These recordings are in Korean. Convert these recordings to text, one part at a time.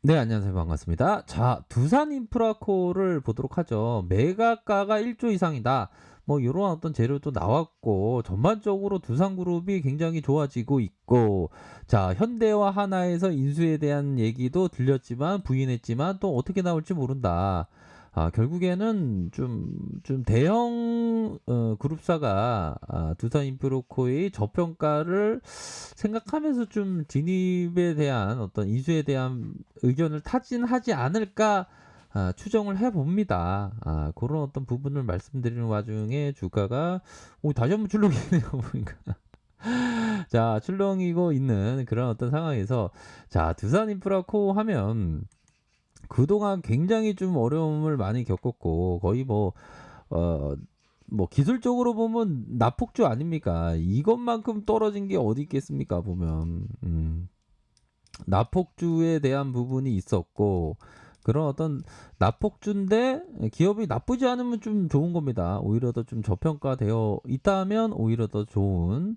네, 안녕하세요. 반갑습니다. 자, 두산 인프라코를 보도록 하죠. 매각가가 1조 이상이다. 뭐 이런 어떤 재료도 나왔고 전반적으로 두산그룹이 굉장히 좋아지고 있고, 자, 현대와 하나에서 인수에 대한 얘기도 들렸지만 부인했지만 또 어떻게 나올지 모른다. 결국에는 좀 대형 그룹사가 두산 인프라코의 저평가를 생각하면서 좀 진입에 대한 어떤 인수에 대한 의견을 타진하지 않을까 추정을 해봅니다. 그런 어떤 부분을 말씀드리는 와중에 주가가 다시 한번 출렁이네요. 보니까. 자, 출렁이고 있는 그런 어떤 상황에서, 자, 두산 인프라코 하면 그동안 굉장히 좀 어려움을 많이 겪었고 거의 어, 뭐 기술적으로 보면 나폭주 아닙니까? 이것만큼 떨어진 게 어디 있겠습니까? 보면 나폭주에 대한 부분이 있었고, 그런 어떤 나폭주인데 기업이 나쁘지 않으면 좀 좋은 겁니다. 오히려 더 좀 저평가되어 있다면 오히려 더 좋은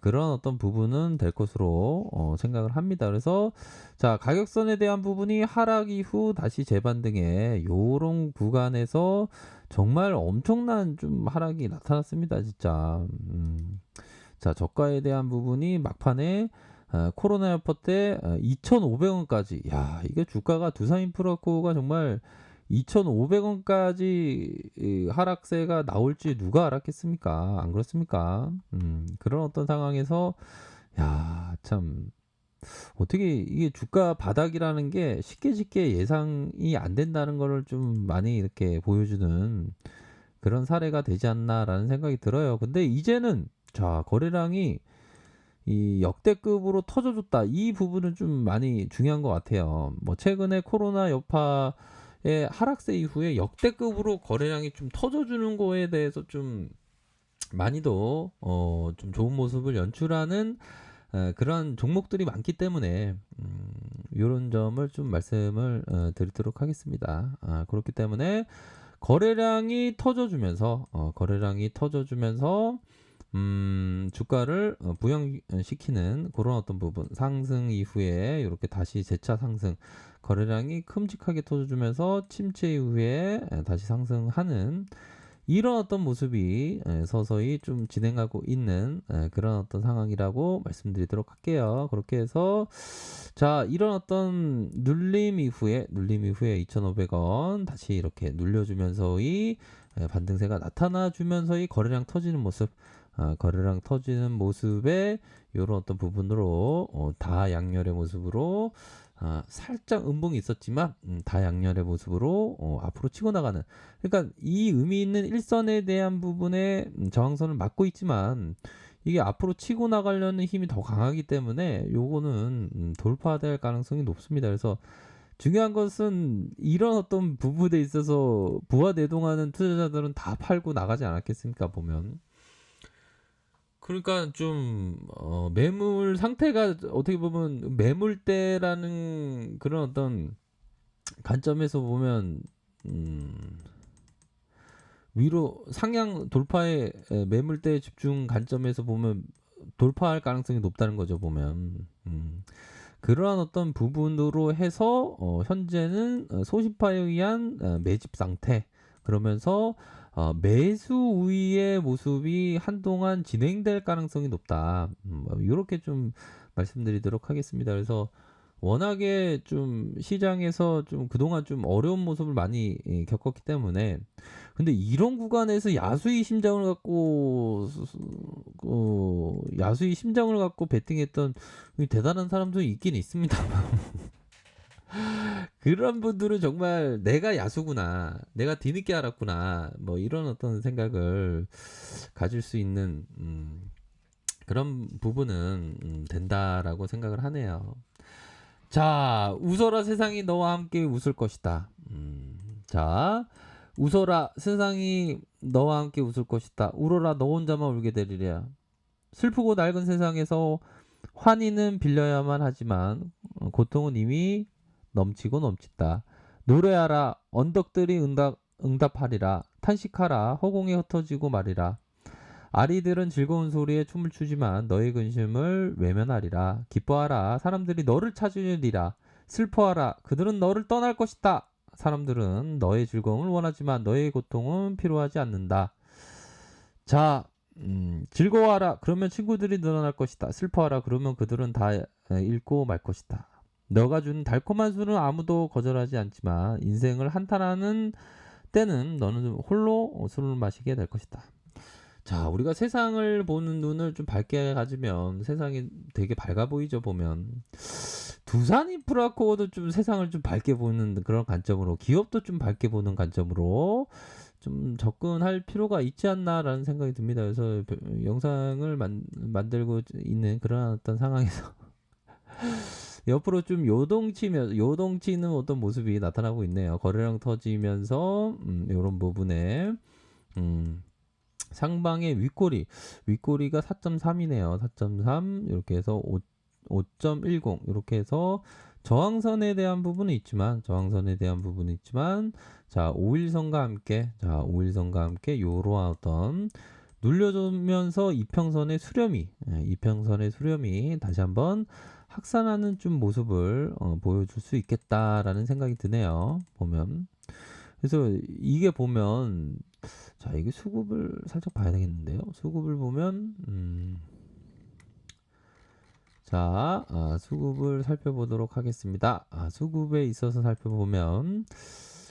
그런 어떤 부분은 될 것으로 생각을 합니다. 그래서 자, 가격선에 대한 부분이 하락 이후 다시 재반등에 요런 구간에서 정말 엄청난 좀 하락이 나타났습니다. 진짜. 자, 저가에 대한 부분이 막판에 코로나 여파 때 2,500원까지. 야, 이게 주가가 두산인프라코가 정말 2,500원까지 하락세가 나올지 누가 알았겠습니까? 안 그렇습니까? 그런 어떤 상황에서, 야, 참 어떻게 이게 주가 바닥이라는 게 쉽게 예상이 안 된다는 거를 좀 많이 이렇게 보여주는 그런 사례가 되지 않나라는 생각이 들어요. 근데 이제는 자, 거래량이 이 역대급으로 터져줬다. 이 부분은 좀 많이 중요한 것 같아요. 뭐 최근에 코로나 여파의 하락세 이후에 역대급으로 거래량이 좀 터져주는 거에 대해서 좀 많이도 좀 좋은 모습을 연출하는 그런 종목들이 많기 때문에 이런 점을 좀 말씀을 드리도록 하겠습니다. 그렇기 때문에 거래량이 터져주면서 주가를 부양시키는 그런 어떤 부분, 상승 이후에 이렇게 다시 재차 상승, 거래량이 큼직하게 터져주면서 침체 이후에 다시 상승하는 이런 어떤 모습이 서서히 좀 진행하고 있는 그런 어떤 상황이라고 말씀드리도록 할게요. 그렇게 해서 자, 이런 어떤 눌림 이후에 2,500원 다시 이렇게 눌려주면서의 반등세가 나타나주면서의 거래량 터지는 모습에 이런 어떤 부분으로 다양렬의 모습으로 살짝 음봉이 있었지만 다양렬의 모습으로 앞으로 치고 나가는, 그러니까 이 의미 있는 일선에 대한 부분에 저항선을 막고 있지만 이게 앞으로 치고 나가려는 힘이 더 강하기 때문에 요거는 돌파될 가능성이 높습니다. 그래서 중요한 것은 이런 어떤 부분에 있어서 부하대동하는 투자자들은 다 팔고 나가지 않았겠습니까 보면. 그러니까 좀 매물 상태가 어떻게 보면 매물대라는 그런 어떤 관점에서 보면 음, 위로 상향 돌파의 매물대 집중 관점에서 보면 돌파할 가능성이 높다는 거죠 보면. 그러한 어떤 부분으로 해서 현재는 소시파에 의한 매집 상태, 그러면서 매수 우위의 모습이 한동안 진행될 가능성이 높다. 이렇게 좀 말씀드리도록 하겠습니다. 그래서 워낙에 좀 시장에서 좀 그동안 좀 어려운 모습을 많이 겪었기 때문에, 근데 이런 구간에서 야수의 심장을 갖고 베팅했던 대단한 사람도 있긴 있습니다. 그런 분들은 정말 내가 야수구나, 내가 뒤늦게 알았구나, 뭐 이런 어떤 생각을 가질 수 있는 그런 부분은 된다라고 생각을 하네요. 자, 웃어라 세상이 너와 함께 웃을 것이다. 자, 웃어라 세상이 너와 함께 웃을 것이다. 울어라 너 혼자만 울게 되리랴. 슬프고 낡은 세상에서 환희는 빌려야만 하지만 고통은 이미 넘치고 넘친다. 노래하라 언덕들이 응답하리라. 탄식하라 허공에 흩어지고 말이라. 아리들은 즐거운 소리에 춤을 추지만 너의 근심을 외면하리라. 기뻐하라 사람들이 너를 찾으리라. 슬퍼하라. 그들은 너를 떠날 것이다. 사람들은 너의 즐거움을 원하지만 너의 고통은 필요하지 않는다. 자, 즐거워하라. 그러면 친구들이 늘어날 것이다. 슬퍼하라. 그러면 그들은 다 잃고 말 것이다. 너가 준 달콤한 술은 아무도 거절하지 않지만 인생을 한탄하는 때는 너는 홀로 술을 마시게 될 것이다. 자, 우리가 세상을 보는 눈을 좀 밝게 가지면 세상이 되게 밝아 보이죠, 보면. 두산 인프라코어도 좀 세상을 좀 밝게 보는 그런 관점으로, 기업도 좀 밝게 보는 관점으로 좀 접근할 필요가 있지 않나라는 생각이 듭니다. 그래서 영상을 만들고 있는 그런 어떤 상황에서 옆으로 좀 요동치는 어떤 모습이 나타나고 있네요. 거래량 터지면서 이런 부분에 상방의 윗꼬리가 4.3이네요. 4.3 이렇게 해서 5.10 이렇게 해서 저항선에 대한 부분은 있지만 자 5일선과 함께 요러한 어떤 눌려주면서 이평선의 수렴이 다시 한번 확산하는 좀 모습을 보여줄 수 있겠다라는 생각이 드네요. 보면 그래서 이게 보면 자 이게 수급을 살짝 봐야 되겠는데요. 수급을 보면 자 수급을 살펴보도록 하겠습니다. 수급에 있어서 살펴보면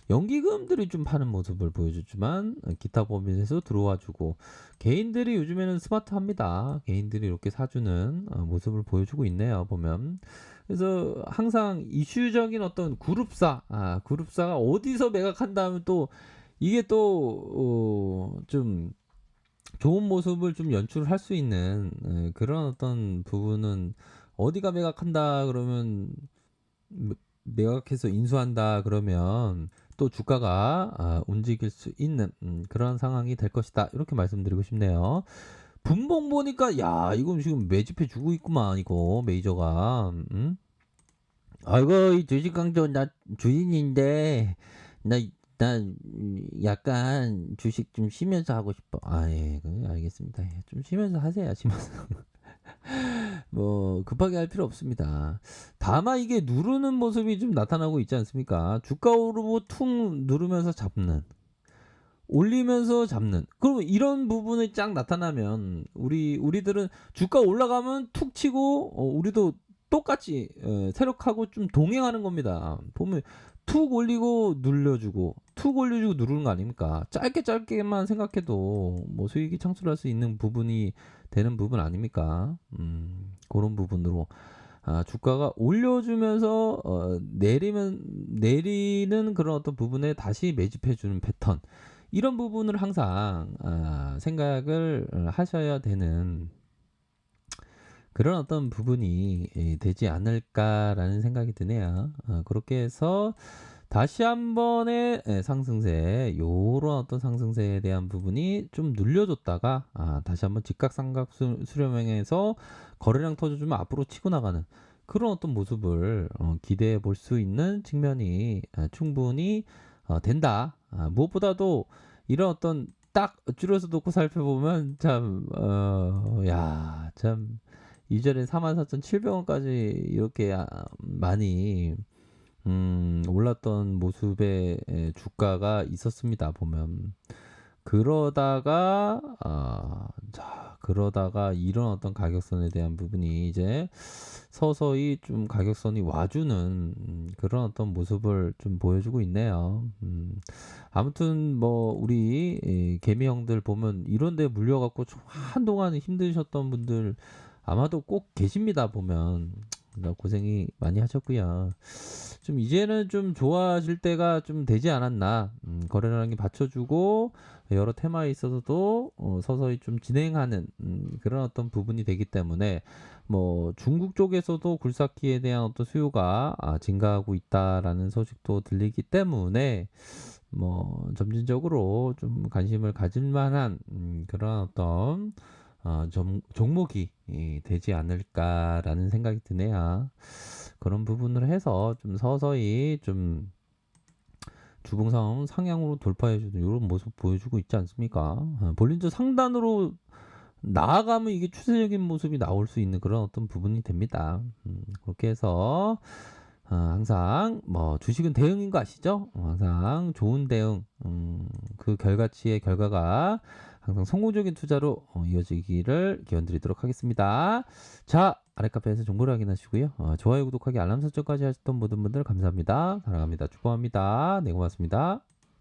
연기금들이 좀 파는 모습을 보여줬지만 기타 범위에서 들어와주고 개인들이 요즘에는 스마트합니다. 개인들이 이렇게 사주는 모습을 보여주고 있네요. 보면 그래서 항상 이슈적인 어떤 그룹사가 어디서 매각한다 하면 또 이게 또 좀 좋은 모습을 좀 연출할 수 있는 그런 어떤 부분은 어디가 매각한다 그러면 매각해서 인수한다 그러면 또 주가가 움직일 수 있는 그런 상황이 될 것이다 이렇게 말씀드리고 싶네요. 분봉 보니까 야 이거 지금 매집해 주고 있구만 이거 메이저가 아이고 이 주식강조 나 주인인데 나 약간 주식 좀 쉬면서 하고 싶어. 예, 알겠습니다. 예, 좀 쉬면서 하세요. 쉬면서. 뭐 급하게 할 필요 없습니다. 다만 이게 누르는 모습이 좀 나타나고 있지 않습니까? 주가 오르고 툭 누르면서 잡는, 올리면서 잡는. 그럼 이런 부분이 쫙 나타나면 우리들은 주가 올라가면 툭 치고 우리도 똑같이 세력하고 좀 동행하는 겁니다. 보면 툭 올리고 눌러주고 툭 올려주고 누르는 거 아닙니까? 짧게만 생각해도 뭐 수익이 창출할 수 있는 부분이 되는 부분 아닙니까? 그런 부분으로 주가가 올려주면서 내리는 그런 어떤 부분에 다시 매집해주는 패턴 이런 부분을 항상 생각을 하셔야 되는 그런 어떤 부분이 되지 않을까라는 생각이 드네요. 그렇게 해서 다시 한 번의 상승세, 요런 어떤 상승세에 대한 부분이 좀 눌려줬다가 다시 한번 직각삼각 수렴형에서 거래량 터져주면 앞으로 치고 나가는 그런 어떤 모습을 기대해 볼 수 있는 측면이 충분히 된다. 무엇보다도 이런 어떤 딱 줄여서 놓고 살펴보면 참, 참 이전에 44,700원까지 이렇게 많이 올랐던 모습의 주가가 있었습니다. 보면 그러다가 이런 어떤 가격선에 대한 부분이 이제 서서히 좀 가격선이 와주는 그런 어떤 모습을 좀 보여주고 있네요. 아무튼 뭐 우리 개미 형들 보면 이런 데 물려갖고 좀 한동안 힘드셨던 분들 아마도 꼭 계십니다. 보면 고생이 많이 하셨고요. 좀 이제는 좀 좋아질 때가 좀 되지 않았나. 거래량이 받쳐주고 여러 테마에 있어서도 서서히 좀 진행하는 그런 어떤 부분이 되기 때문에 뭐 중국 쪽에서도 굴삭기에 대한 어떤 수요가 증가하고 있다라는 소식도 들리기 때문에 뭐 점진적으로 좀 관심을 가질 만한 그런 어떤 종목이 되지 않을까라는 생각이 드네요. 그런 부분을 해서 좀 서서히 좀 주봉상 상향으로 돌파해주는 이런 모습 보여주고 있지 않습니까? 볼린저 상단으로 나아가면 이게 추세적인 모습이 나올 수 있는 그런 어떤 부분이 됩니다. 그렇게 해서 항상 뭐 주식은 대응인 거 아시죠? 항상 좋은 대응, 그 결과치의 결과가 항상 성공적인 투자로 이어지기를 기원드리도록 하겠습니다. 자, 아래 카페에서 정보를 확인하시고요. 좋아요, 구독하기, 알람 설정까지 하셨던 모든 분들 감사합니다. 사랑합니다. 축복합니다. 네, 고맙습니다.